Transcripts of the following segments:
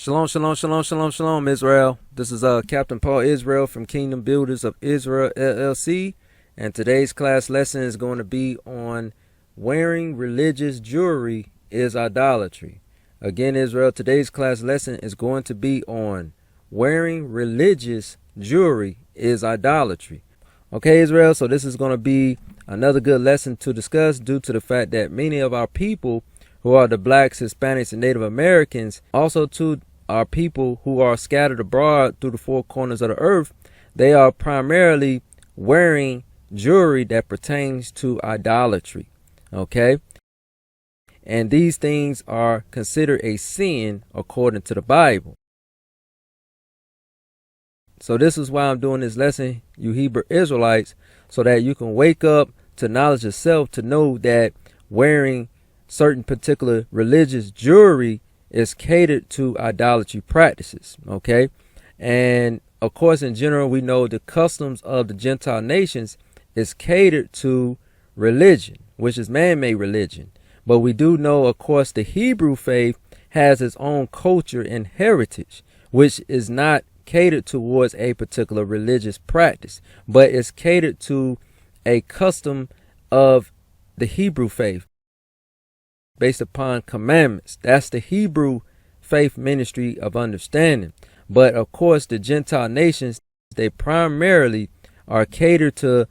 Shalom, shalom, shalom, shalom, shalom, Israel. This is Captain Paul Israel from Kingdom Builders of Israel, LLC. And today's class lesson is going to be on wearing religious jewelry is idolatry. Again, Israel, today's class lesson is going to be on wearing religious jewelry is idolatry. Okay, Israel, so this is going to be another good lesson to discuss due to the fact that many of our people who are the blacks, Hispanics, and Native Americans, also to our people who are scattered abroad through the four corners of the earth, they are primarily wearing jewelry that pertains to idolatry. Okay? And these things are considered a sin according to the Bible. So this is why I'm doing this lesson, you Hebrew Israelites, so that you can wake up to knowledge of self, to know that wearing certain particular religious jewelry is catered to idolatry practices. Okay, and of course, in general, we know the customs of the Gentile nations is catered to religion, which is man-made religion. But we do know, of course, the Hebrew faith has its own culture and heritage, which is not catered towards a particular religious practice, but is catered to a custom of the Hebrew faith based upon commandments. That's the Hebrew faith ministry of understanding. But of course, the Gentile nations, they primarily are catered to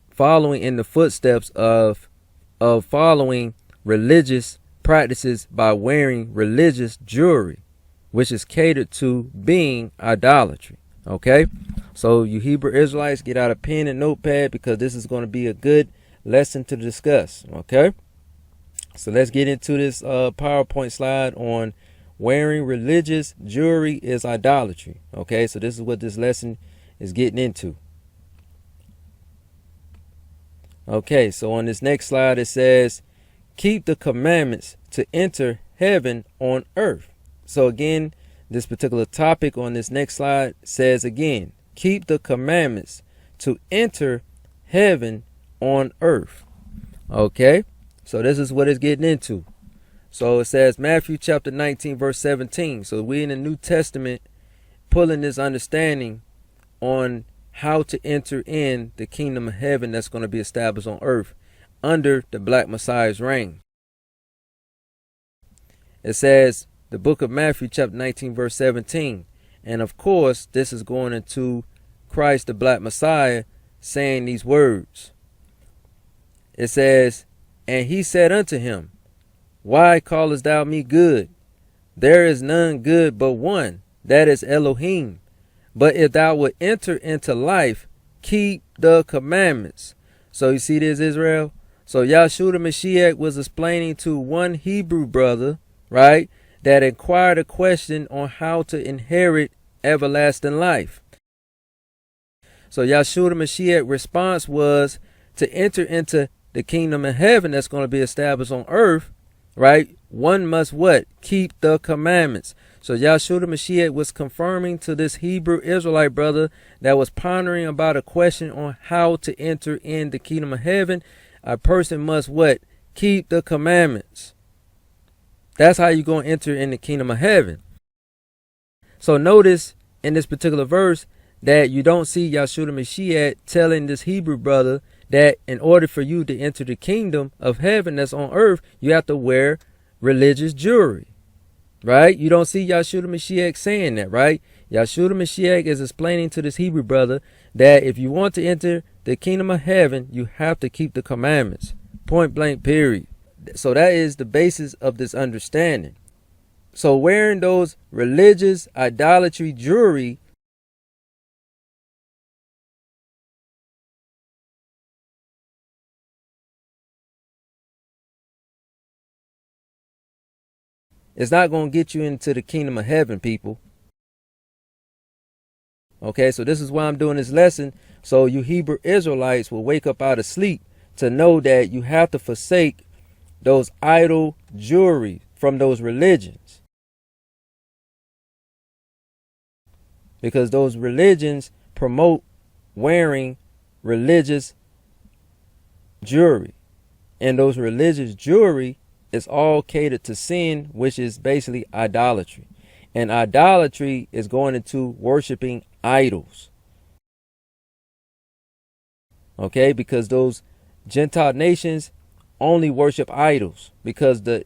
following in the footsteps of following religious practices by wearing religious jewelry, which is catered to being idolatry. Okay, so you Hebrew Israelites, get out a pen and notepad, because this is going to be a good lesson to discuss. Okay, so let's get into this PowerPoint slide on wearing religious jewelry is idolatry. Okay, so this is what this lesson is getting into. Okay, so on this next slide, it says, keep the commandments to enter heaven on earth. So again, this particular topic on this next slide says again, keep the commandments to enter heaven on earth. Okay, so this is what it's getting into. So it says Matthew chapter 19, verse 17. So we in the New Testament pulling this understanding on how to enter in the kingdom of heaven that's going to be established on earth under the Black Messiah's reign. It says the book of Matthew chapter 19, verse 17. And of course, this is going into Christ, the Black Messiah, saying these words. It says, and he said unto him, why callest thou me good? There is none good but one, that is Elohim. But if thou wilt enter into life, keep the commandments. So you see this, Israel? So Yahshua Mashiach was explaining to one Hebrew brother, right, that inquired a question on how to inherit everlasting life. So Yahshua Mashiach's response was to enter into the kingdom of heaven that's going to be established on earth, right? One must what? Keep the commandments. So Yahshua Mashiach was confirming to this Hebrew Israelite brother that was pondering about a question on how to enter in the kingdom of heaven. A person must what? Keep the commandments. That's how you're going to enter in the kingdom of heaven. So notice in this particular verse that you don't see Yahshua Mashiach telling this Hebrew brother that in order for you to enter the kingdom of heaven that's on earth, you have to wear religious jewelry. Right? You don't see Yahshua Mashiach saying that, right? Yahshua Mashiach is explaining to this Hebrew brother that if you want to enter the kingdom of heaven, you have to keep the commandments. Point blank, period. So that is the basis of this understanding. So wearing those religious idolatry jewelry is not going to get you into the kingdom of heaven, people. Okay, so this is why I'm doing this lesson, so you Hebrew Israelites will wake up out of sleep to know that you have to forsake those idol jewelry from those religions. Because those religions promote wearing religious jewelry. And those religious jewelry is all catered to sin, which is basically idolatry. And idolatry is going into worshiping idols. Okay, because those Gentile nations only worship idols because the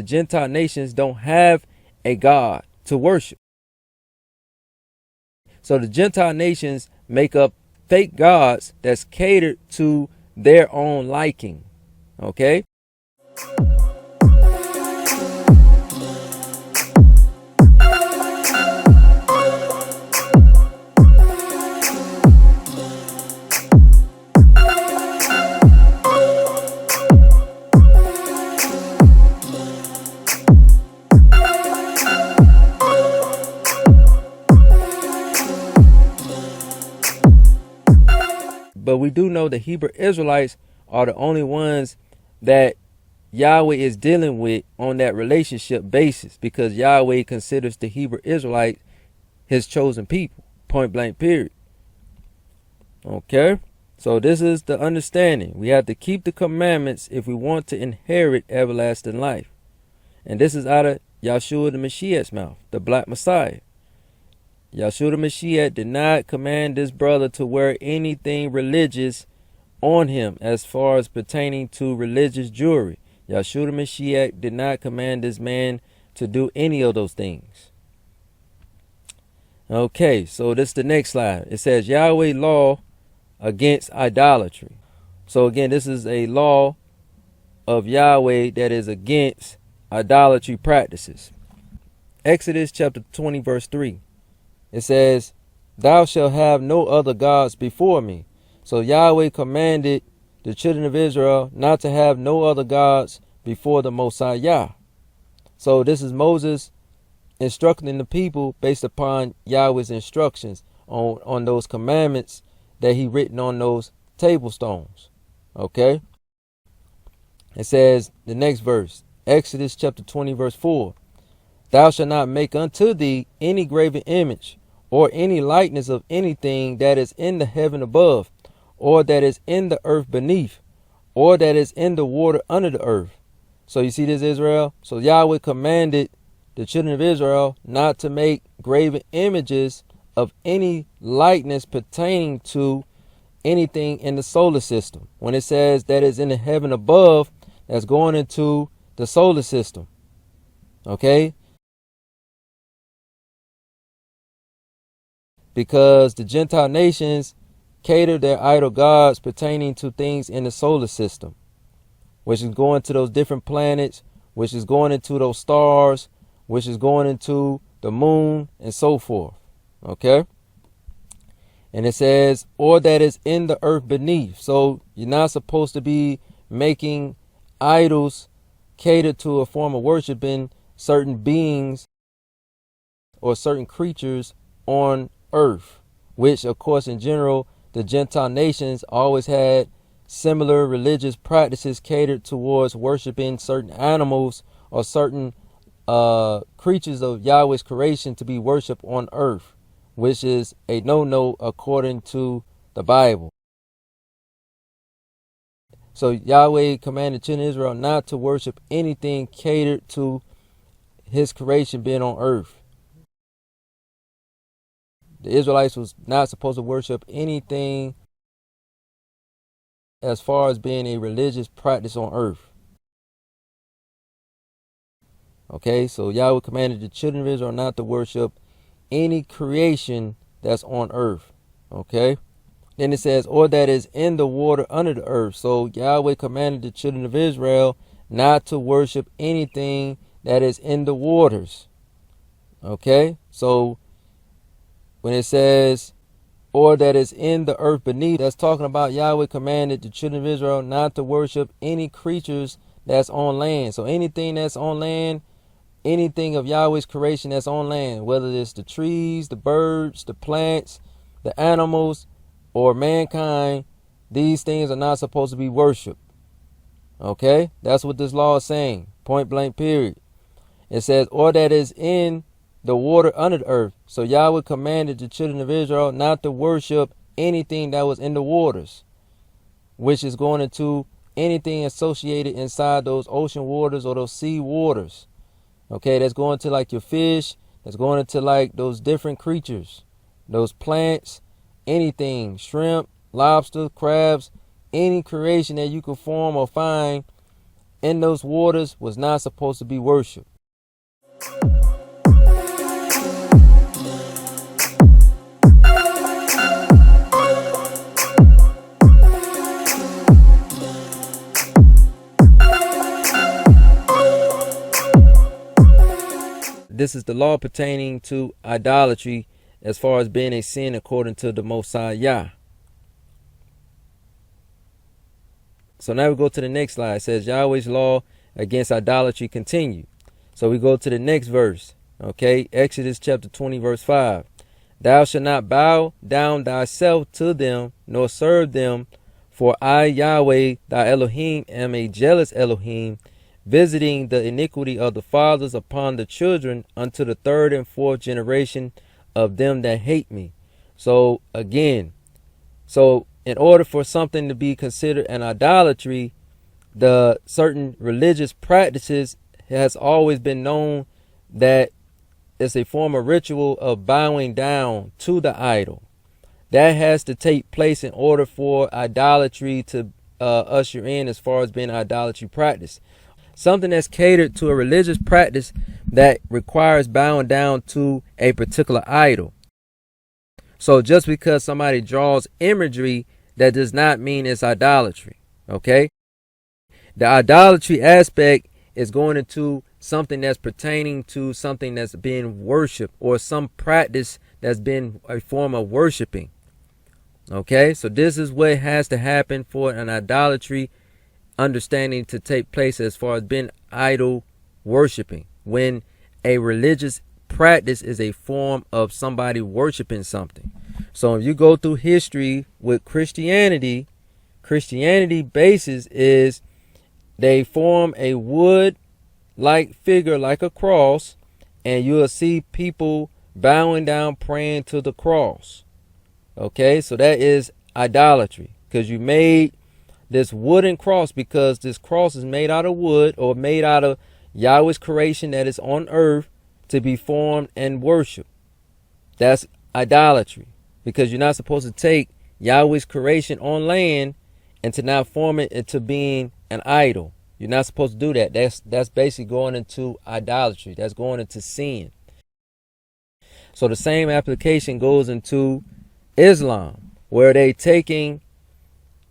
Gentile nations don't have a God to worship. So the Gentile nations make up fake gods that's catered to their own liking. Okay? But we do know the Hebrew Israelites are the only ones that Yahweh is dealing with on that relationship basis, because Yahweh considers the Hebrew Israelites his chosen people, point blank period. Okay, so this is the understanding. We have to keep the commandments if we want to inherit everlasting life. And this is out of Yahshua the Mashiach's mouth, the Black Messiah. Yahshua the Mashiach did not command this brother to wear anything religious on him as far as pertaining to religious jewelry. Yahshua the Mashiach did not command this man to do any of those things. Okay, so this is the next slide. It says Yahweh law against idolatry. So again, this is a law of Yahweh that is against idolatry practices. Exodus chapter 20 verse 3. It says, "Thou shalt have no other gods before me." So Yahweh commanded the children of Israel not to have no other gods before the Most High Yah. So this is Moses instructing the people based upon Yahweh's instructions on those commandments that he written on those table stones. Okay. It says the next verse, Exodus chapter 20 verse 4. "Thou shalt not make unto thee any graven image or any likeness of anything that is in the heaven above, or that is in the earth beneath, or that is in the water under the earth." So you see this, Israel? So Yahweh commanded the children of Israel not to make graven images of any likeness pertaining to anything in the solar system. When it says that is in the heaven above, that's going into the solar system. Okay? Because the Gentile nations cater their idol gods pertaining to things in the solar system, which is going to those different planets, which is going into those stars, which is going into the moon and so forth. Okay? And it says, "or that is in the earth beneath." So you're not supposed to be making idols catered to a form of worshiping certain beings or certain creatures on earth, which of course in general the Gentile nations always had similar religious practices catered towards worshiping certain animals or certain creatures of Yahweh's creation to be worshipped on earth, which is a no-no according to the Bible. So Yahweh commanded children of Israel not to worship anything catered to his creation being on earth. The Israelites was not supposed to worship anything as far as being a religious practice on earth. Okay, so Yahweh commanded the children of Israel not to worship any creation that's on earth. Okay, then it says, "or that is in the water under the earth." So Yahweh commanded the children of Israel not to worship anything that is in the waters. Okay, so when it says, "or that is in the earth beneath," that's talking about Yahweh commanded the children of Israel not to worship any creatures that's on land. So anything that's on land, anything of Yahweh's creation that's on land, whether it's the trees, the birds, the plants, the animals, or mankind, these things are not supposed to be worshiped. Okay, that's what this law is saying, point blank period. It says, "or that is in the water under the earth." So Yahweh commanded the children of Israel not to worship anything that was in the waters, which is going into anything associated inside those ocean waters or those sea waters. Okay, that's going to like your fish, It's going into like those different creatures, those plants, anything, shrimp, lobster, crabs, any creation that you could form or find in those waters was not supposed to be worshipped. This is the law pertaining to idolatry as far as being a sin according to the Most High Yah. So now we go to the next slide. It says Yahweh's law against idolatry continued. So we go to the next verse. Okay, Exodus chapter 20 verse 5. Thou shalt not bow down thyself to them, nor serve them, for I, Yahweh, thy Elohim, am a jealous Elohim, visiting the iniquity of the fathers upon the children unto the third and fourth generation of them that hate me. So again, in order for something to be considered an idolatry, the certain religious practices has always been known that it's a form of ritual of bowing down to the idol. That has to take place in order for idolatry to usher in as far as being idolatry practice. Something that's catered to a religious practice that requires bowing down to a particular idol. So just because somebody draws imagery, that does not mean it's idolatry. Okay? The idolatry aspect is going into something that's pertaining to something that's being worshipped, or some practice that's been a form of worshiping. Okay? So this is what has to happen for an idolatry understanding to take place as far as being idol worshiping, when a religious practice is a form of somebody worshiping something. So if you go through history with Christianity basis is they form a wood like figure like a cross, and you'll see people bowing down praying to the cross. Okay, so that is idolatry, because you made this wooden cross, because this cross is made out of wood or made out of Yahweh's creation that is on earth to be formed and worshiped. That's idolatry, because you're not supposed to take Yahweh's creation on land and to not form it into being an idol. You're not supposed to do that. That's basically going into idolatry. That's going into sin. So the same application goes into Islam, where they taking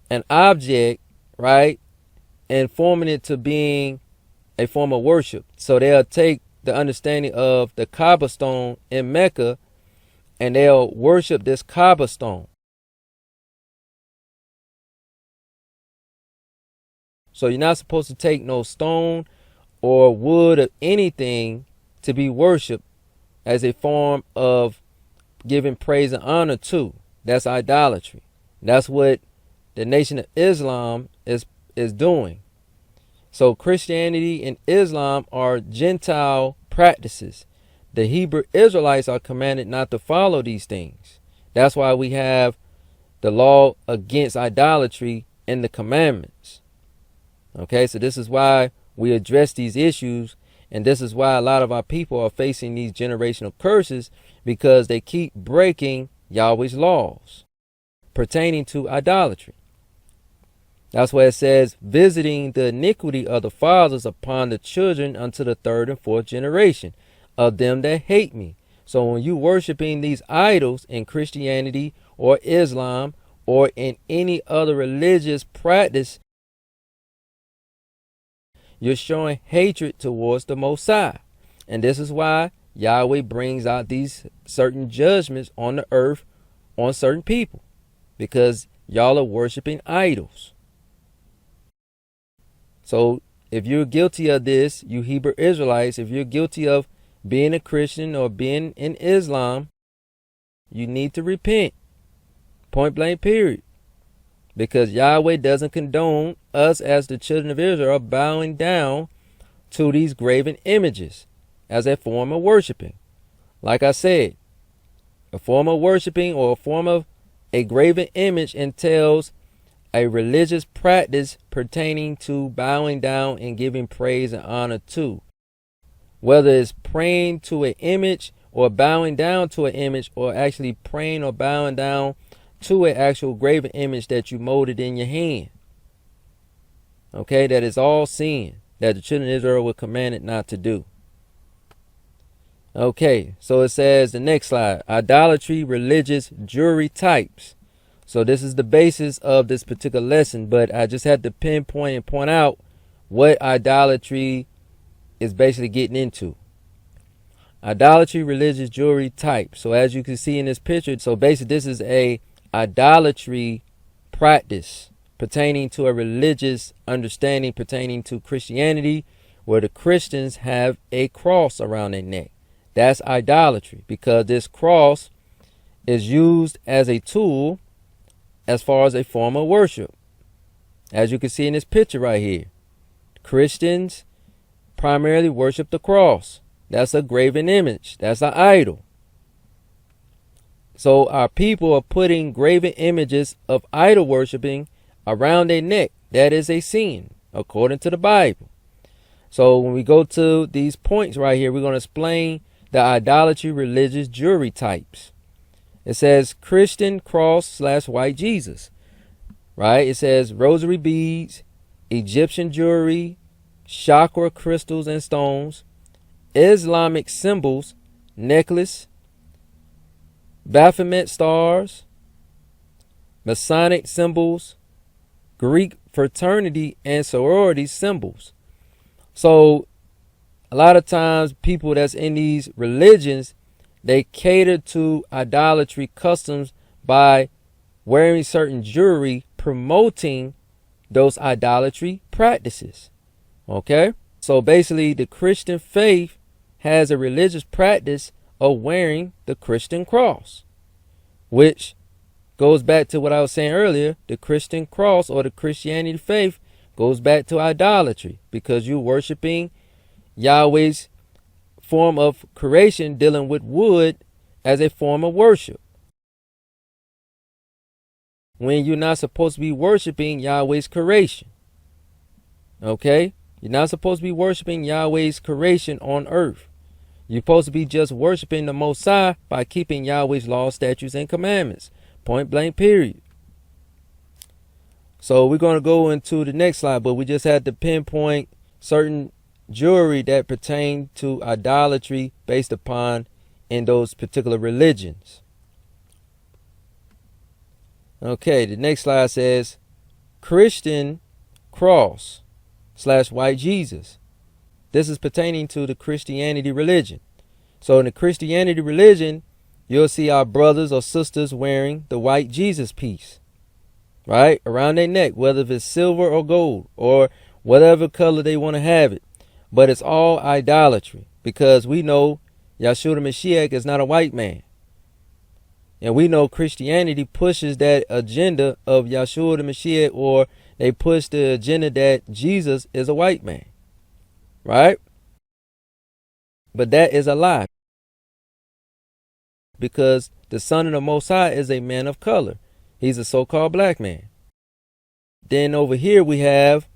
an object, right, and forming it to being a form of worship. So they'll take the understanding of the Kaaba stone in Mecca, and they'll worship this Kaaba stone. So you're not supposed to take no stone or wood or anything to be worshiped as a form of giving praise and honor to. That's idolatry. That's what the Nation of Islam is doing. So Christianity and Islam are Gentile practices. The Hebrew Israelites are commanded not to follow these things. That's why we have the law against idolatry in the commandments. Okay, so this is why we address these issues, and this is why a lot of our people are facing these generational curses, because they keep breaking Yahweh's laws pertaining to idolatry. That's why it says, visiting the iniquity of the fathers upon the children unto the third and fourth generation of them that hate me. So when you worshiping these idols in Christianity or Islam or in any other religious practice, you're showing hatred towards the Most High. And this is why Yahweh brings out these certain judgments on the earth on certain people, because y'all are worshiping idols. So if you're guilty of this, you Hebrew Israelites, if you're guilty of being a Christian or being in Islam, you need to repent. Point blank, period. Because Yahweh doesn't condone us as the children of Israel bowing down to these graven images as a form of worshiping. Like I said, a form of worshiping or a form of a graven image entails a religious practice pertaining to bowing down and giving praise and honor to. Whether it's praying to an image or bowing down to an image, or actually praying or bowing down to an actual graven image that you molded in your hand. Okay, that is all sin that the children of Israel were commanded not to do. Okay, so it says, the next slide, idolatry, religious jewelry types. So this is the basis of this particular lesson, but I just had to pinpoint and point out what idolatry is basically getting into. Idolatry, religious jewelry type. So as you can see in this picture, so basically this is a idolatry practice pertaining to a religious understanding pertaining to Christianity, where the Christians have a cross around their neck. That's idolatry, because this cross is used as a tool as far as a form of worship. As you can see in this picture right here, Christians primarily worship the cross. That's a graven image. That's an idol. So our people are putting graven images of idol worshiping around their neck. That is a sin, according to the Bible. So when we go to these points right here, we're going to explain the idolatry religious jewelry types. It says Christian cross / white Jesus, right? It says rosary beads, Egyptian jewelry, chakra crystals and stones, Islamic symbols, necklace, Baphomet stars, Masonic symbols, Greek fraternity and sorority symbols. So a lot of times people that's in these religions, they cater to idolatry customs by wearing certain jewelry, promoting those idolatry practices. Okay? So basically the Christian faith has a religious practice of wearing the Christian cross, which goes back to what I was saying earlier. The Christian cross, or the Christianity faith, goes back to idolatry, because you're worshiping Yahweh's form of creation, dealing with wood as a form of worship, when you're not supposed to be worshiping Yahweh's creation. Okay? You're not supposed to be worshiping Yahweh's creation on earth. You're supposed to be just worshiping the Most High by keeping Yahweh's laws, statutes, and commandments. Point blank, period. So we're going to go into the next slide, but we just had to pinpoint certain jewelry that pertain to idolatry based upon in those particular religions. Okay, the next slide says Christian cross / white Jesus. This is pertaining to the Christianity religion. So in the Christianity religion, you'll see our brothers or sisters wearing the white Jesus piece, right, around their neck, whether if it's silver or gold or whatever color they want to have it. But it's all idolatry, because we know Yahshua the Mashiach is not a white man. And we know Christianity pushes that agenda of Yahshua the Mashiach, or they push the agenda that Jesus is a white man, right? But that is a lie, because the Son of the Most High is a man of color. He's a so-called black man. Then over here we have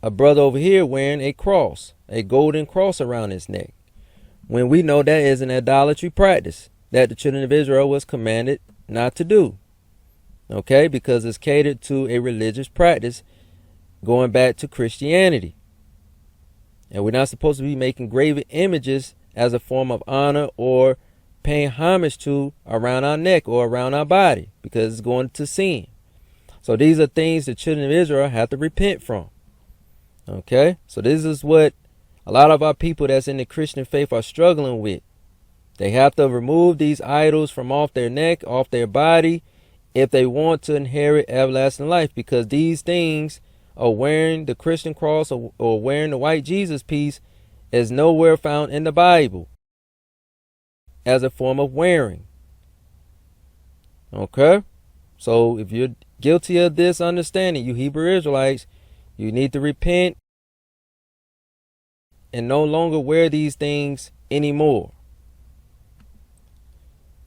a brother over here wearing a cross, a golden cross around his neck, when we know that is an idolatry practice that the children of Israel was commanded not to do. Okay, because it's catered to a religious practice going back to Christianity. And we're not supposed to be making graven images as a form of honor or paying homage to around our neck or around our body, because it's going to sin. So these are things the children of Israel have to repent from. Okay, so this is what a lot of our people that's in the Christian faith are struggling with. They have to remove these idols from off their neck, off their body, if they want to inherit everlasting life, because these things are wearing the Christian cross or wearing the white Jesus piece is nowhere found in the Bible as a form of wearing. Okay, so if you're guilty of this understanding, you Hebrew Israelites, you need to repent and no longer wear these things anymore.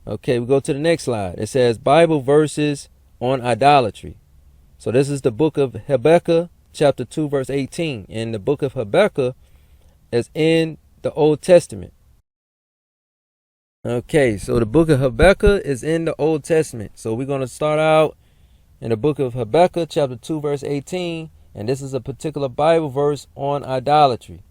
Okay, we go to the next slide. It says Bible verses on idolatry. So this is the book of Habakkuk, chapter 2, verse 18. And the book of Habakkuk is in the Old Testament. Okay, so the book of Habakkuk is in the Old Testament. So we're going to start out in the book of Habakkuk, chapter 2, verse 18. And this is a particular Bible verse on idolatry.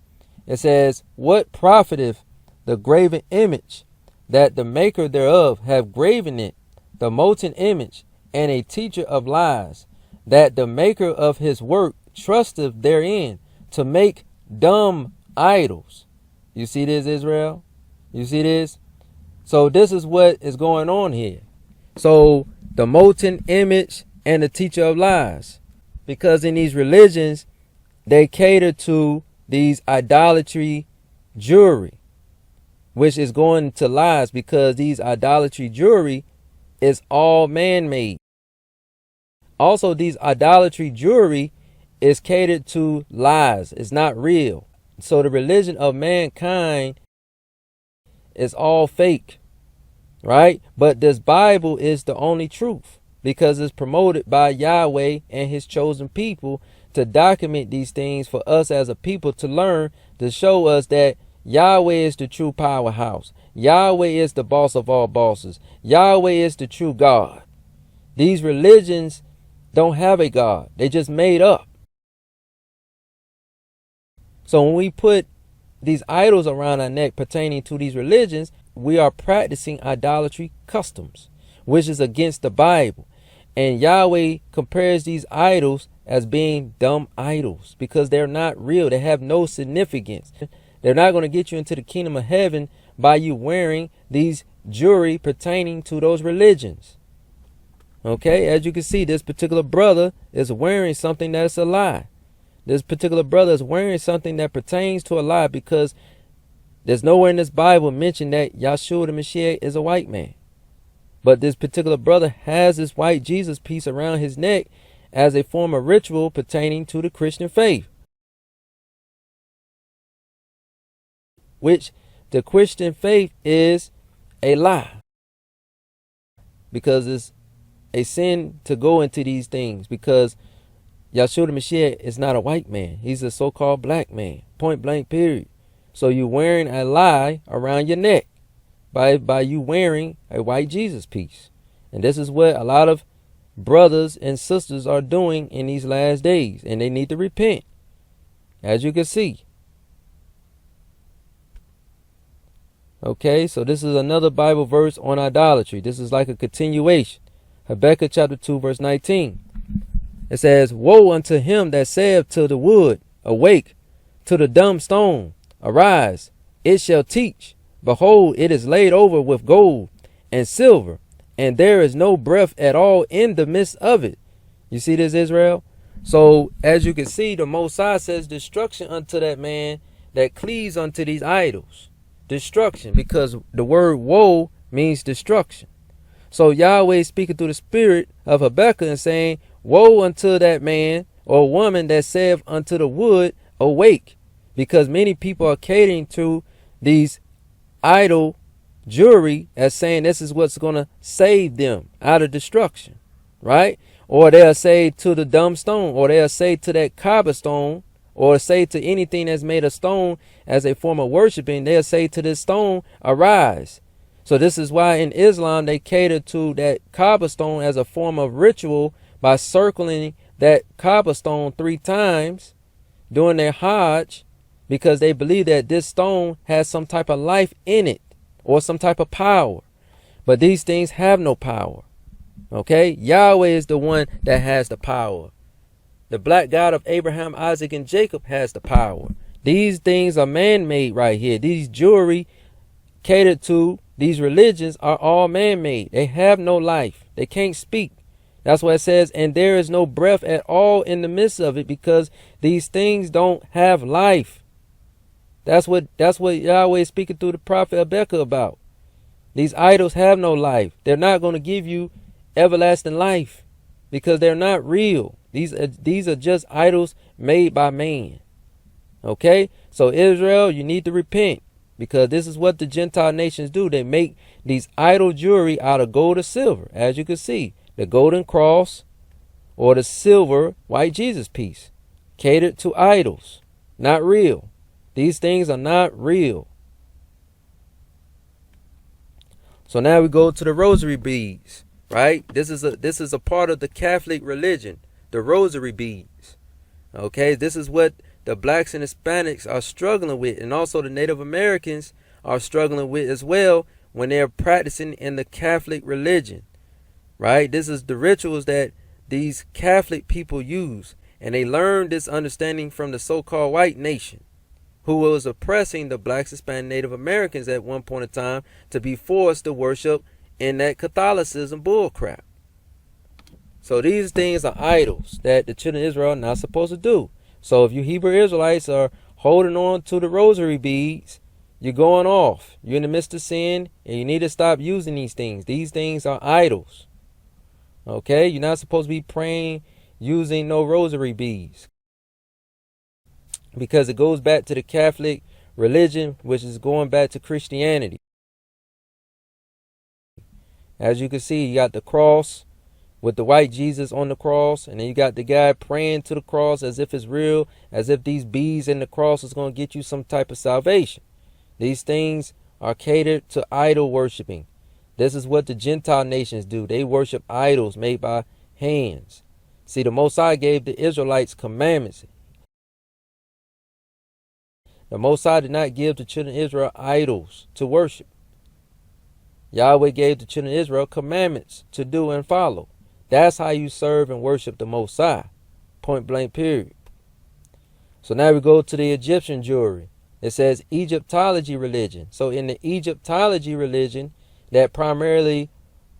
It says, "What profiteth the graven image, that the maker thereof have graven it, the molten image, and a teacher of lies, that the maker of his work trusteth therein, to make dumb idols." You see this, Israel? You see this? So this is what is going on here. So the molten image and the teacher of lies. Because in these religions, they cater to these idolatry jewelry, which is going to lies, because these idolatry jewelry is all man-made. Also, these idolatry jewelry is catered to lies. It's not real. So the religion of mankind is all fake, right? But this Bible is the only truth, because it's promoted by Yahweh and his chosen people to document these things for us as a people to learn, to show us that Yahweh is the true powerhouse. Yahweh is the boss of all bosses. Yahweh is the true God. These religions don't have a God. They just made up. So when we put these idols around our neck pertaining to these religions, we are practicing idolatry customs, which is against the Bible. And Yahweh compares these idols as being dumb idols, because they're not real. They have no significance. They're not going to get you into the kingdom of heaven by you wearing these jewelry pertaining to those religions. Okay, as you can see, this particular brother is wearing something that's a lie. This particular brother is wearing something that pertains to a lie, because there's nowhere in this Bible mentioned that Yahshua the Mashiach is a white man. But this particular brother has this white Jesus piece around his neck as a form of ritual pertaining to the Christian faith, which the Christian faith is a lie, because it's a sin to go into these things, because Yahshua the Mashiach is not a white man. He's a so-called black man, point blank, period. So you're wearing a lie around your neck by you wearing a white Jesus piece. And this is what a lot of brothers and sisters are doing in these last days, and they need to repent, as you can see. Okay, so this is another Bible verse on idolatry. This is like a continuation. Habakkuk chapter 2, verse 19. It says, "Woe unto him that saith to the wood, Awake, to the dumb stone, Arise, it shall teach. Behold, it is laid over with gold and silver, and there is no breath at all in the midst of it." You see this, Israel? So as you can see, the Most High says, "Destruction unto that man that cleaves unto these idols." Destruction, because the word woe means destruction. So Yahweh is speaking through the spirit of Habakkuk and saying, "Woe unto that man or woman that saith unto the wood, Awake," because many people are catering to these idol jewelry as saying this is what's going to save them out of destruction, right? Or they'll say to the dumb stone, or they'll say to that Kaaba stone, or say to anything that's made of stone as a form of worshiping, they'll say to this stone, "Arise." So this is why in Islam they cater to that Kaaba stone as a form of ritual by circling that Kaaba stone 3 times during their Hajj, because they believe that this stone has some type of life in it or some type of power. But these things have no power. Okay? Yahweh is the one that has the power. The black God of Abraham, Isaac, and Jacob has the power. These things are man-made right here. These jewelry catered to these religions are all man-made. They have no life. They can't speak. That's why it says, "And there is no breath at all in the midst of it," because these things don't have life. That's what Yahweh is speaking through the prophet Habakkuk about. These idols have no life. They're not going to give you everlasting life, because they're not real. These are just idols made by man. Okay? So Israel, you need to repent, because this is what the Gentile nations do. They make these idol jewelry out of gold or silver, as you can see. The golden cross or the silver white Jesus piece, catered to idols, not real. These things are not real. So now we go to the rosary beads, right? This is a part of the Catholic religion, the rosary beads. Okay, this is what the blacks and Hispanics are struggling with, and also the Native Americans are struggling with as well when they're practicing in the Catholic religion, right? This is the rituals that these Catholic people use, and they learned this understanding from the so-called white nation, who was oppressing the blacks, Hispanic, Native Americans at one point in time to be forced to worship in that Catholicism bullcrap. So these things are idols that the children of Israel are not supposed to do. So if you Hebrew Israelites are holding on to the rosary beads, you're going off. You're in the midst of sin, and you need to stop using these things. These things are idols. Okay? You're not supposed to be praying using no rosary beads, because it goes back to the Catholic religion, which is going back to Christianity. As you can see, you got the cross with the white Jesus on the cross, and then you got the guy praying to the cross as if it's real, as if these beads in the cross is going to get you some type of salvation. These things are catered to idol worshiping. This is what the Gentile nations do. They worship idols made by hands. See, the Most High gave the Israelites commandments. The Most High did not give the children of Israel idols to worship. Yahweh gave the children of Israel commandments to do and follow. That's how you serve and worship the Most High. Point blank, period. So now we go to the Egyptian jewelry. It says Egyptology religion. So in the Egyptology religion, that primarily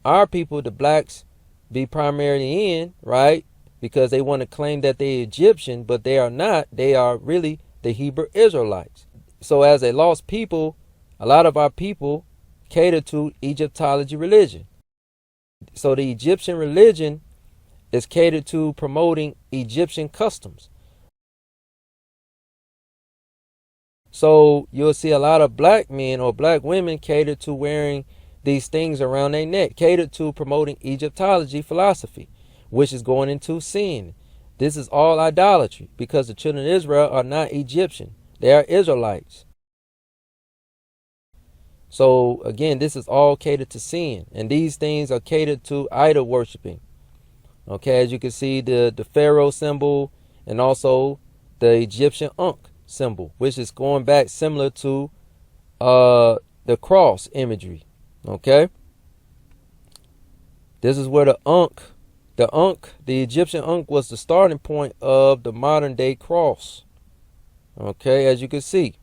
our people, the blacks, be primarily in, right? Because they want to claim that they're Egyptian, but they are not. They are really the Hebrew Israelites. So as a lost people, a lot of our people cater to Egyptology religion. So the Egyptian religion is catered to promoting Egyptian customs. So you'll see a lot of black men or black women cater to wearing these things around their neck, catered to promoting Egyptology philosophy, which is going into sin. This is all idolatry, because the children of Israel are not Egyptian. They are Israelites. So again, this is all catered to sin, and these things are catered to idol worshiping. Okay, as you can see, the Pharaoh symbol and also the Egyptian Ankh symbol, which is going back similar to the cross imagery. Okay, this is where the Egyptian Ankh was the starting point of the modern day cross. Okay, as you can see,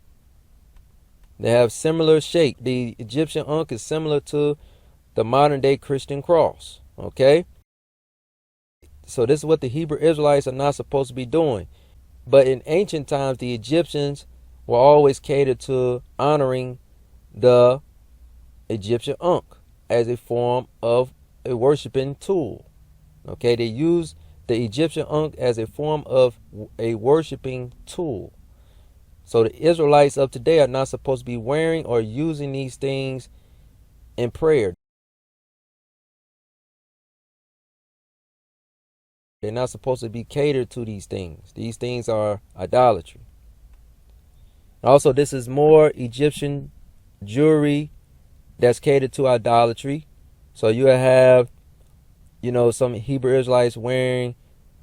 they have similar shape. The Egyptian Ankh is similar to the modern day Christian cross. Okay, so this is what the Hebrew Israelites are not supposed to be doing. But in ancient times, the Egyptians were always catered to honoring the Egyptian Ankh as a form of a worshiping tool. Okay, they use the Egyptian Ankh as a form of a worshiping tool. So the Israelites of today are not supposed to be wearing or using these things in prayer. They're not supposed to be catered to these things. These things are idolatry. Also, this is more Egyptian jewelry that's catered to idolatry. So you have, some Hebrew Israelites wearing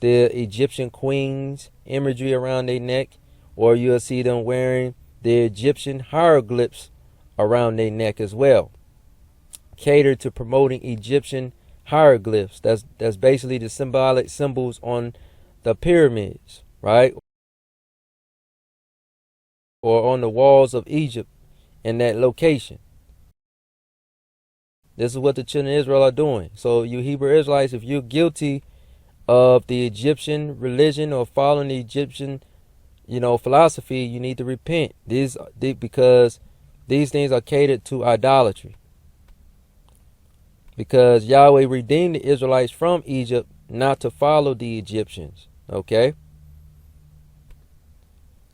the Egyptian queen's imagery around their neck, or you'll see them wearing the Egyptian hieroglyphs around their neck as well, catered to promoting Egyptian hieroglyphs. That's basically the symbolic symbols on the pyramids, right? Or on the walls of Egypt in that location. This is what the children of Israel are doing. So you Hebrew Israelites, if you're guilty of the Egyptian religion or following the Egyptian, philosophy, you need to repent. Because these things are catered to idolatry. Because Yahweh redeemed the Israelites from Egypt not to follow the Egyptians. Okay?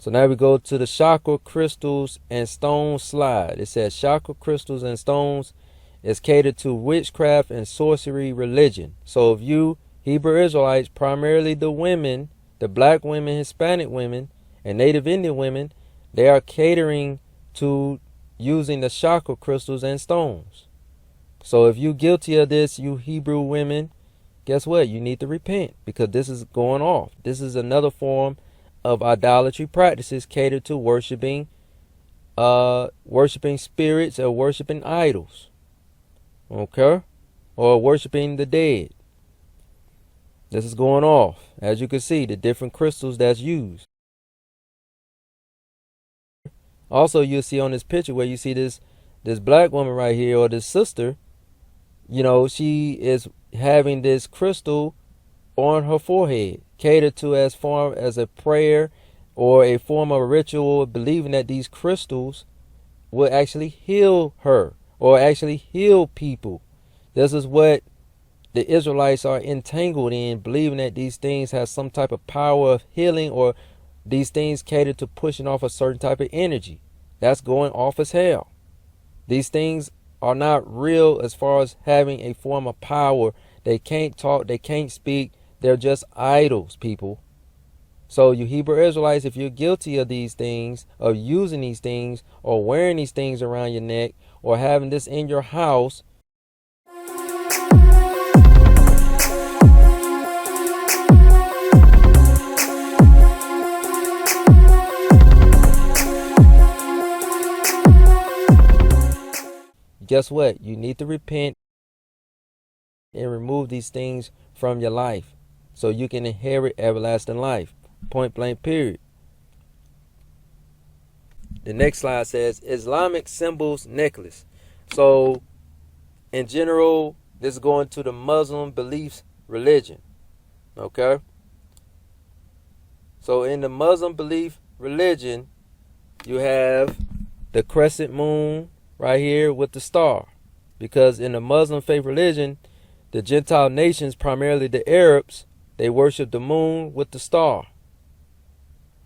So now we go to the chakra crystals and stones slide. It says chakra crystals and stones is catered to witchcraft and sorcery religion. So if you Hebrew Israelites, primarily the women, the black women, Hispanic women, and Native Indian women, they are catering to using the chakra crystals and stones. So if you're guilty of this, you Hebrew women, guess what? You need to repent, because this is going off. This is another form of idolatry practices catered to worshiping spirits or worshiping idols. Okay? Or worshiping the dead. This is going off. As you can see, the different crystals that's used. Also, you'll see on this picture where you see this black woman right here, or this sister, you know, she is having this crystal on her forehead, catered to as form as a prayer or a form of a ritual, believing that these crystals will actually heal her or actually heal people. This is what the Israelites are entangled in, believing that these things have some type of power of healing, or these things cater to pushing off a certain type of energy. That's going off as hell. These things are not real as far as having a form of power. They can't talk, they can't speak. They're just idols, people. So you Hebrew Israelites, if you're guilty of these things, of using these things, or wearing these things around your neck, or having this in your house, guess what? You need to repent and remove these things from your life so you can inherit everlasting life. Point blank, period. The next slide says Islamic symbols necklace. So in general, this is going to the Muslim beliefs religion. Okay? So in the Muslim belief religion, you have the crescent moon right here with the star. Because in the Muslim faith religion, the Gentile nations, primarily the Arabs, they worship the moon with the star.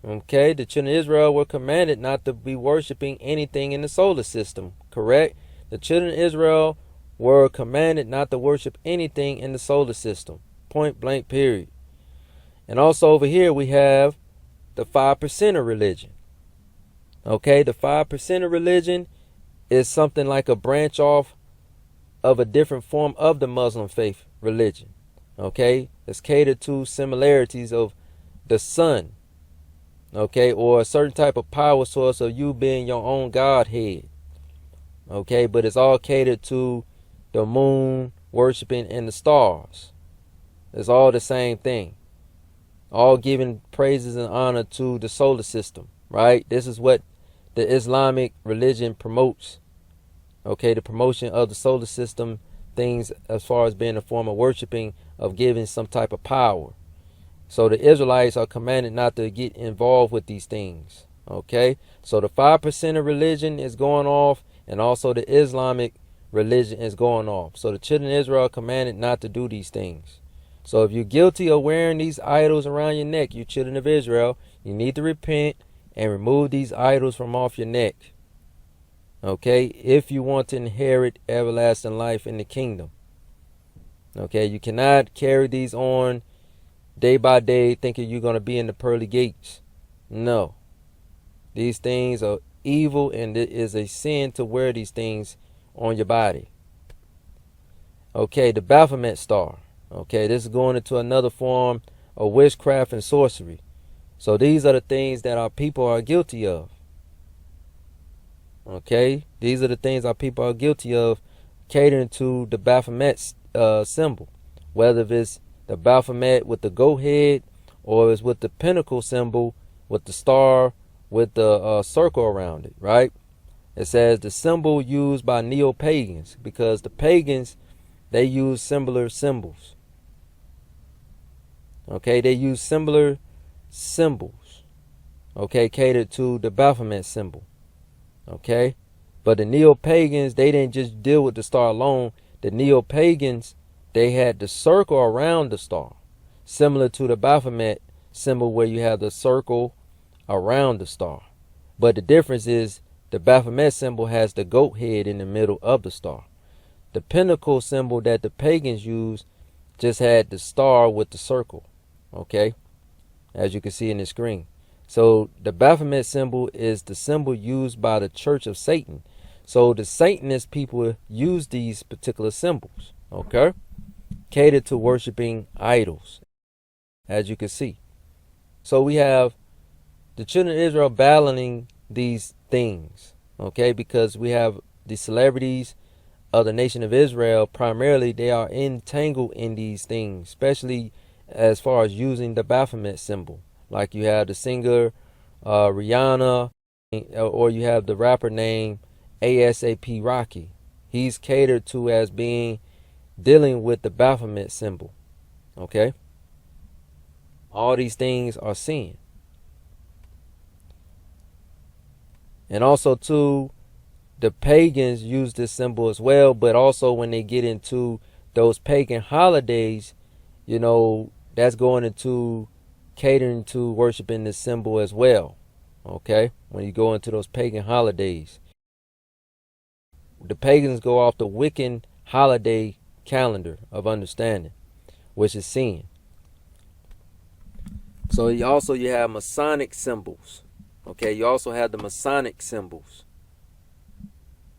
Okay, the children of Israel were commanded not to be worshiping anything in the solar system, correct? The children of Israel were commanded not to worship anything in the solar system. Point blank, period. And also over here we have the 5% of religion. Okay, the 5% of religion is something like a branch off of a different form of the Muslim faith religion. Okay, it's catered to similarities of the sun. Okay, or a certain type of power source of you being your own Godhead. Okay, but it's all catered to the moon worshiping and the stars. It's all the same thing. All giving praises and honor to the solar system, right? This is what the Islamic religion promotes. Okay, the promotion of the solar system, things as far as being a form of worshiping, of giving some type of power. So the Israelites are commanded not to get involved with these things. Okay, so the 5% of religion is going off, and also the Islamic religion is going off. So the children of Israel are commanded not to do these things. So if you're guilty of wearing these idols around your neck, you children of Israel, you need to repent and remove these idols from off your neck. Okay, if you want to inherit everlasting life in the kingdom. Okay, you cannot carry these on day by day thinking you're going to be in the pearly gates. No. These things are evil, and it is a sin to wear these things on your body. Okay, the Baphomet star. Okay, this is going into another form of witchcraft and sorcery. So these are the things that our people are guilty of. Okay, these are the things our people are guilty of, catering to the Baphomet symbol. Whether it's the Baphomet with the goat head, or it's with the pinnacle symbol with the star with the circle around it, right? It says the symbol used by neo-pagans, because the pagans, they use similar symbols. Okay, they use similar symbols. Okay, catered to the Baphomet symbol. Okay, but the neo-pagans, they didn't just deal with the star alone. The neo-pagans, they had the circle around the star, similar to the Baphomet symbol where you have the circle around the star. But the difference is the Baphomet symbol has the goat head in the middle of the star. The pinnacle symbol that the pagans used just had the star with the circle. Okay, as you can see in the screen. So the Baphomet symbol is the symbol used by the Church of Satan. So the Satanist people use these particular symbols, okay, catered to worshiping idols, as you can see. So we have the children of Israel battling these things, okay, because we have the celebrities of the nation of Israel. Primarily, they are entangled in these things, especially as far as using the Baphomet symbol. Like you have the singer Rihanna, or you have the rapper named ASAP Rocky. He's catered to as being dealing with the Baphomet symbol. Okay? All these things are sin. And also too, the pagans use this symbol as well, but also when they get into those pagan holidays, you know, that's going into catering to worshiping this symbol as well. Okay? When you go into those pagan holidays. The pagans go off the Wiccan holiday calendar of understanding, which is sin. So you have Masonic symbols. Okay, you also have the Masonic symbols.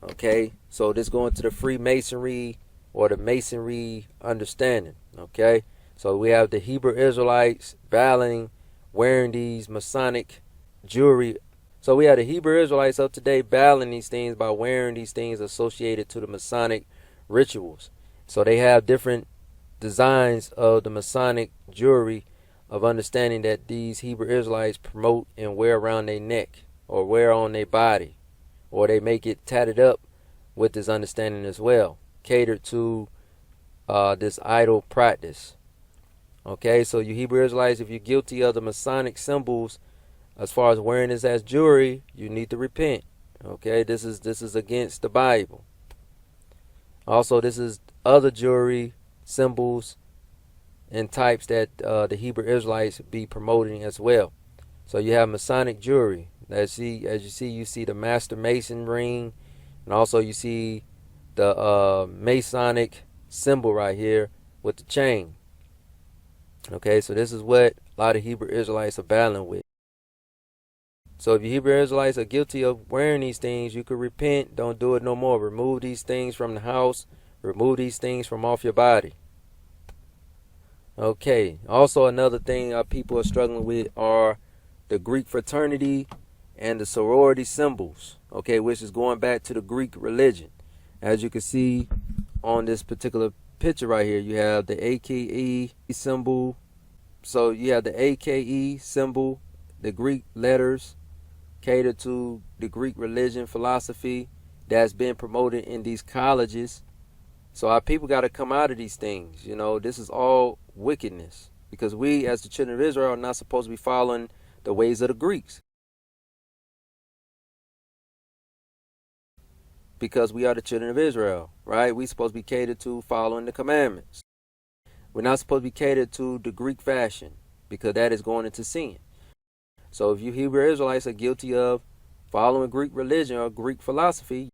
Okay, so this going to the Freemasonry or the Masonry understanding. Okay, so we have the Hebrew Israelites battling, wearing these Masonic jewelry. So we have the Hebrew Israelites of today battling these things by wearing these things associated to the Masonic rituals. So they have different designs of the Masonic jewelry of understanding that these Hebrew Israelites promote and wear around their neck or wear on their body, or they make it tatted up with this understanding as well, catered to this idol practice. Okay, so you Hebrew Israelites, if you're guilty of the Masonic symbols as far as wearing this as jewelry, you need to repent. Okay, this is against the Bible. Also, this is other jewelry symbols and types that the Hebrew Israelites be promoting as well. So you have Masonic jewelry. As you see the Master Mason ring, and also you see the Masonic symbol right here with the chain. Okay, so this is what a lot of Hebrew Israelites are battling with. So if you Hebrew Israelites are guilty of wearing these things, you could repent. Don't do it no more. Remove these things from the house. Remove these things from off your body. Okay, also another thing people are struggling with are the Greek fraternity and the sorority symbols, okay, which is going back to the Greek religion. As you can see on this particular picture right here, you have the AKE symbol. So you have the AKE symbol, the Greek letters catered to the Greek religion philosophy that's been promoted in these colleges. So our people got to come out of these things. You know, this is all wickedness, because we as the children of Israel are not supposed to be following the ways of the Greeks, because we are the children of Israel, right? We're supposed to be catered to following the commandments. We're not supposed to be catered to the Greek fashion, because that is going into sin. So if you Hebrew Israelites are guilty of following Greek religion or Greek philosophy,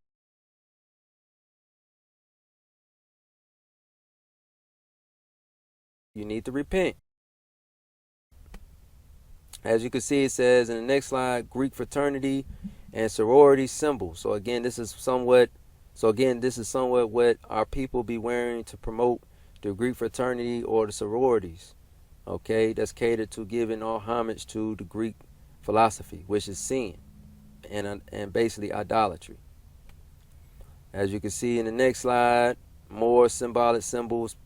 you need to repent. As you can see, it says in the next slide, Greek fraternity and sorority symbols. So again, this is somewhat what our people be wearing to promote the Greek fraternity or the sororities. Okay, that's catered to giving all homage to the Greek philosophy, which is sin and basically idolatry. As you can see in the next slide, more symbolic symbols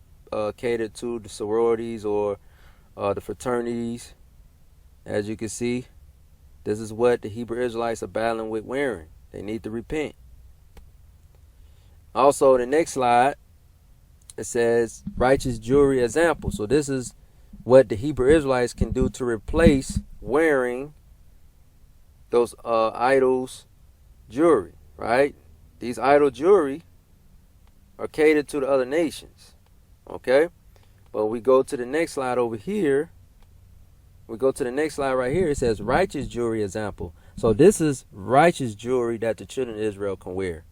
catered to the sororities or the fraternities. As you can see, this is what the Hebrew Israelites are battling with wearing. They need to repent. Also, the next slide, it says righteous jewelry example. So this is what the Hebrew Israelites can do to replace wearing those idols jewelry, right? These idol jewelry are catered to the other nations. Okay, but we go to the next slide over here. We go to the next slide right here. It says righteous jewelry example. So this is righteous jewelry that the children of Israel can wear.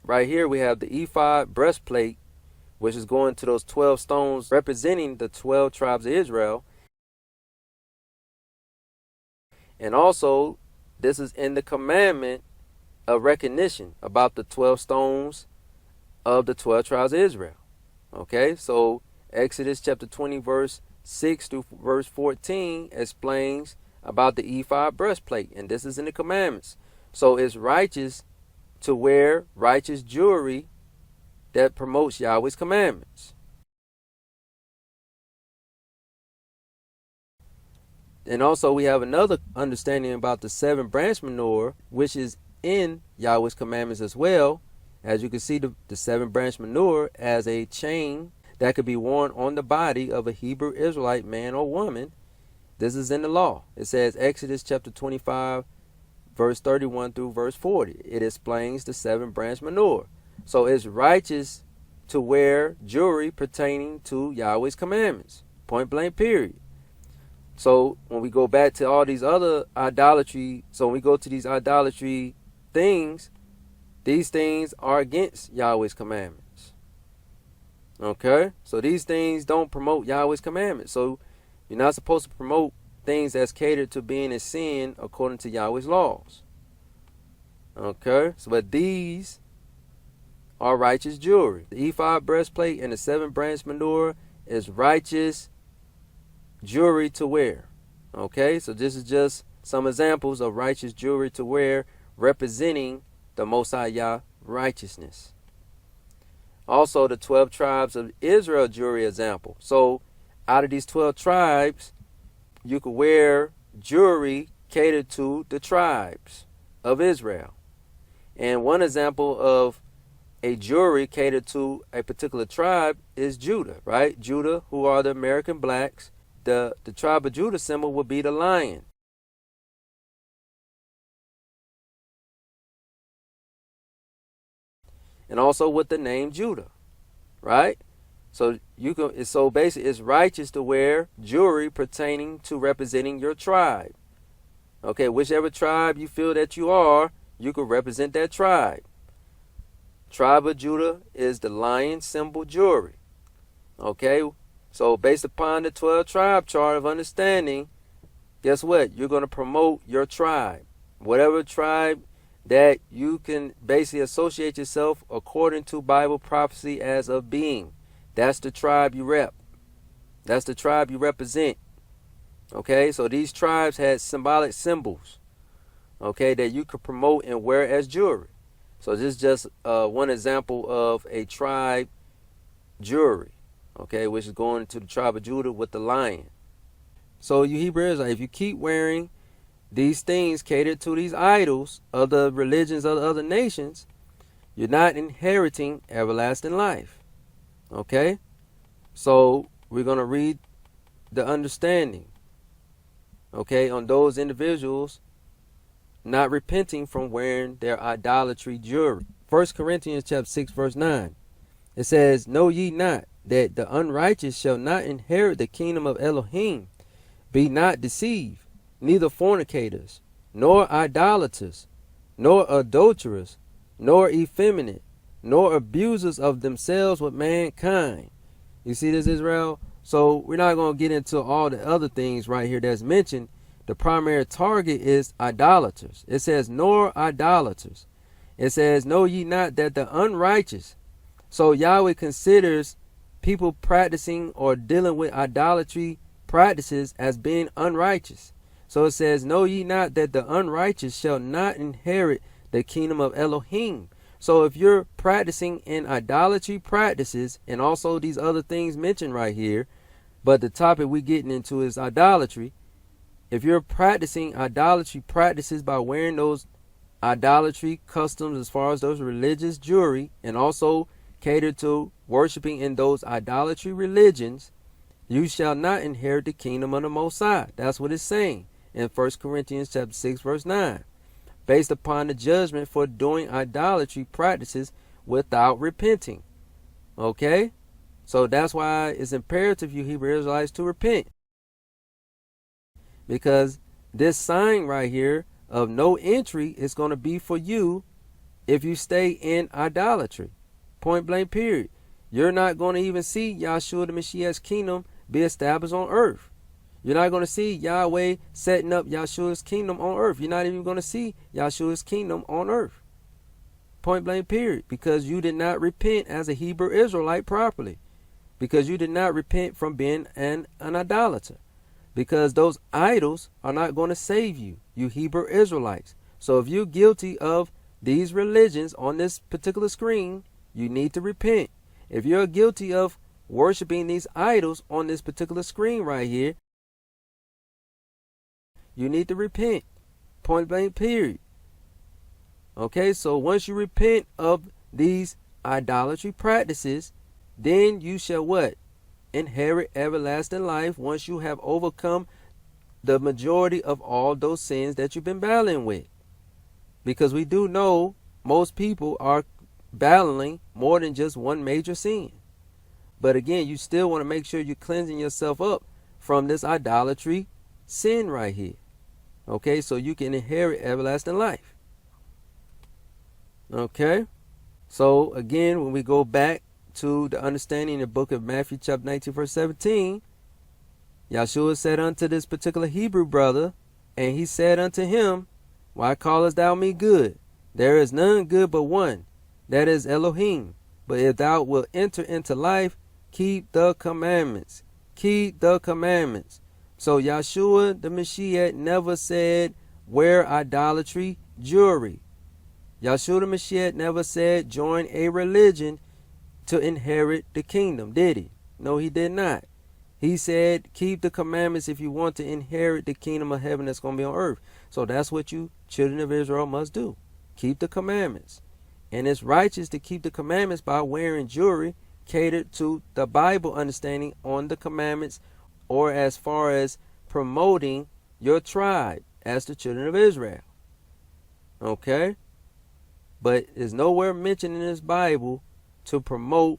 Right here we have the ephod breastplate, which is going to those 12 stones representing the 12 tribes of Israel. And also, this is in the commandment a recognition about the 12 stones of the 12 tribes of Israel. Okay, so Exodus chapter 20 verse 6 through verse 14 explains about the ephod breastplate, and this is in the commandments. So it's righteous to wear righteous jewelry that promotes Yahweh's commandments. And also we have another understanding about the 7-branch menorah, which is in Yahweh's commandments as well. As you can see, the 7-branch menorah as a chain that could be worn on the body of a Hebrew Israelite man or woman. This is in the law. It says Exodus chapter 25 verse 31 through verse 40. It explains the 7-branch menorah. So it's righteous to wear jewelry pertaining to Yahweh's commandments. Point blank, period. So when we go back to all these other idolatry, so when we go to these idolatry things, these things are against Yahweh's commandments. Okay? So these things don't promote Yahweh's commandments. So you're not supposed to promote things that's catered to being a sin according to Yahweh's laws. Okay? So, but these are righteous jewelry. The ephod breastplate and the 7-branch menorah is righteous jewelry to wear. Okay? So this is just some examples of righteous jewelry to wear representing the Most High Yah righteousness. Also, the 12 tribes of Israel jewelry example. So out of these 12 tribes, you could wear jewelry catered to the tribes of Israel. And one example of a jewelry catered to a particular tribe is Judah, right? Judah, who are the American blacks. The tribe of Judah symbol would be the lion. And also with the name Judah, right? So you can. So basically, it's righteous to wear jewelry pertaining to representing your tribe. Okay, whichever tribe you feel that you are, you can represent that tribe. Tribe of Judah is the lion symbol jewelry. Okay, so based upon the 12 tribe chart of understanding, guess what? You're going to promote your tribe, whatever tribe that you can basically associate yourself according to Bible prophecy as of being. That's the tribe you rep. That's the tribe you represent. Okay, so these tribes had symbolic symbols, okay, that you could promote and wear as jewelry. So this is just one example of a tribe jewelry, okay, which is going to the tribe of Judah with the lion. So you Hebrew Israelites, if you keep wearing these things catered to these idols of the religions of the other nations, you're not inheriting everlasting life. Okay, so we're going to read the understanding, okay, on those individuals not repenting from wearing their idolatry jewelry. 1 Corinthians chapter 6 verse 9. It says, "Know ye not that the unrighteous shall not inherit the kingdom of Elohim? Be not deceived, neither fornicators, nor idolaters, nor adulterers, nor effeminate, nor abusers of themselves with mankind." You see this, Israel? So we're not going to get into all the other things right here that's mentioned. The primary target is idolaters. It says, nor idolaters. It says, know ye not that the unrighteous. So Yahweh considers people practicing or dealing with idolatry practices as being unrighteous. So it says, know ye not that the unrighteous shall not inherit the kingdom of Elohim. So if you're practicing in idolatry practices and also these other things mentioned right here, but the topic we're getting into is idolatry. If you're practicing idolatry practices by wearing those idolatry customs as far as those religious jewelry and also cater to worshiping in those idolatry religions, you shall not inherit the kingdom of the Most High. That's what it's saying in 1 Corinthians chapter 6 verse 9. Based upon the judgment for doing idolatry practices without repenting. Okay? So that's why it's imperative, you Hebrew Israelites, to repent. Because this sign right here of no entry is going to be for you if you stay in idolatry. Point blank, period. You're not going to even see Yahshua the Mashiach's kingdom be established on earth. You're not going to see Yahweh setting up Yahshua's kingdom on earth. You're not even going to see Yahshua's kingdom on earth. Point blank period. Because you did not repent as a Hebrew Israelite properly. Because you did not repent from being an idolater. Because those idols are not going to save you, you Hebrew Israelites. So if you're guilty of these religions on this particular screen, you need to repent. If you're guilty of worshiping these idols on this particular screen right here, you need to repent. Point blank period. Okay, so once you repent of these idolatry practices, then you shall what? Inherit everlasting life once you have overcome the majority of all those sins that you've been battling with. Because we do know most people are battling more than just one major sin. But again, you still want to make sure you're cleansing yourself up from this idolatry sin right here. Okay, so you can inherit everlasting life. Okay, so again, when we go back to the understanding in the book of Matthew chapter 19 verse 17, Yahshua said unto this particular Hebrew brother, and he said unto him, why callest thou me good? There is none good but one, that is Elohim. But if thou wilt enter into life, keep the commandments. Keep the commandments. So Yahshua the Mashiach never said wear idolatry jewelry. Yahshua the Mashiach never said join a religion to inherit the kingdom, did he? No, he did not. He said keep the commandments if you want to inherit the kingdom of heaven that's going to be on earth. So that's what you children of Israel must do. Keep the commandments. And it's righteous to keep the commandments by wearing jewelry catered to the Bible understanding on the commandments, or as far as promoting your tribe as the children of Israel. Okay? But there's nowhere mentioned in this Bible to promote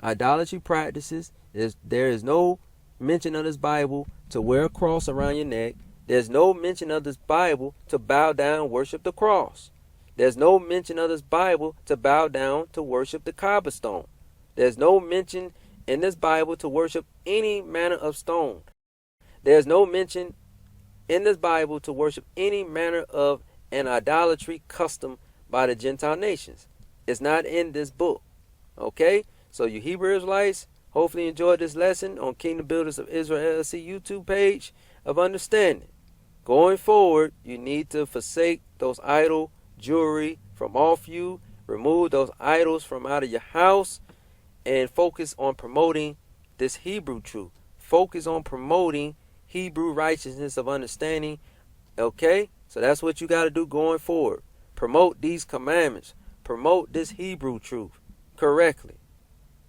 idolatry practices. There is no mention of this Bible to wear a cross around your neck. There's no mention of this Bible to bow down and worship the cross. There's no mention of this Bible to bow down to worship the Kaaba stone. There's no mention in this Bible to worship any manner of stone. There's no mention in this Bible to worship any manner of an idolatry custom by the Gentile nations. It's not in this book. Okay? So you Hebrew Israelites, hopefully enjoyed this lesson on Kingdom Builders of Israel LLC YouTube page of understanding. Going forward, you need to forsake those idol jewelry from off you. Remove those idols from out of your house and focus on promoting this Hebrew truth. Focus on promoting Hebrew righteousness of understanding. Okay? So that's what you got to do going forward. Promote these commandments. Promote this Hebrew truth correctly.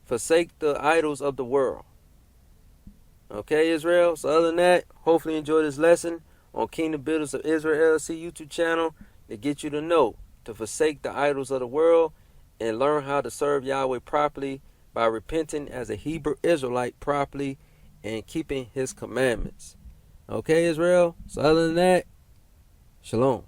Forsake the idols of the world. Okay, Israel? So other than that, hopefully enjoy this lesson on Kingdom Builders of Israel LLC YouTube channel to get you to know to forsake the idols of the world and learn how to serve Yahweh properly by repenting as a Hebrew Israelite properly and keeping his commandments. Okay, Israel? So other than that, shalom.